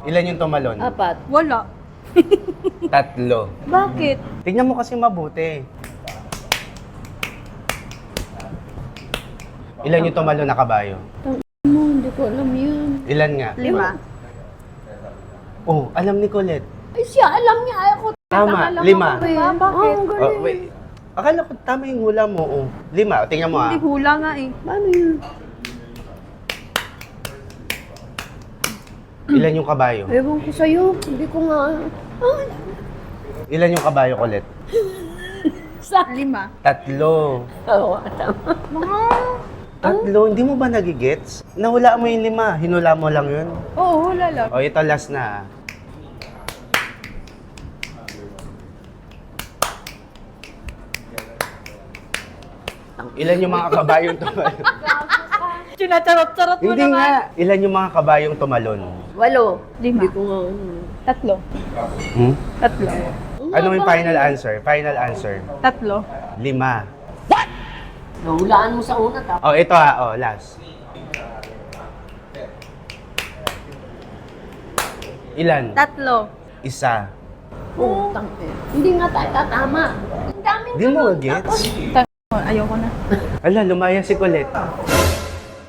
Ilan yung tumalon? Apat. Wala. Tatlo. Bakit? Tingnan mo kasi mabuti. Ilan yung tumalon na kabayo? Hindi ko alam yun. Ilan nga? 5. Oh, alam ni Colette. Ay, siya, alam niya. Ay, ako. Tama, alam 5. ako eh. Ah, bakit? ang Oh, galing. wait. Akala ko tama yung hula mo. Oh. 5. Tingnan mo Hindi hula nga eh. Paano yun? Ilan yung kabayo? Ewan ko sa'yo. Hindi ko nga. Ah, Ilan yung kabayo, Colette? sa... 5. Tatlo. Oo, tama. Tatlo? Hindi mo ba nagigets? Nahula mo yung 5. Hinula mo lang yun. Oo, hula lang. O, ito last na. Ilan yung mga kabayong tumalon? Sinacharot-charot mo Hindi naman. nga. Ilan yung mga kabayong tumalon? 8. 5. Hindi ko nga ano. 3. Hmm? 3. Ano yung final answer? Final answer. 3. 5. Nahulaan mo sa una, tapos. Oh, ito ha. Oh, last. Ilan? 3. Isa. Putang eh. Hindi nga tayo tatama. Ang daming Di mo gets? Ayoko na. Ala, lumaya si Colette.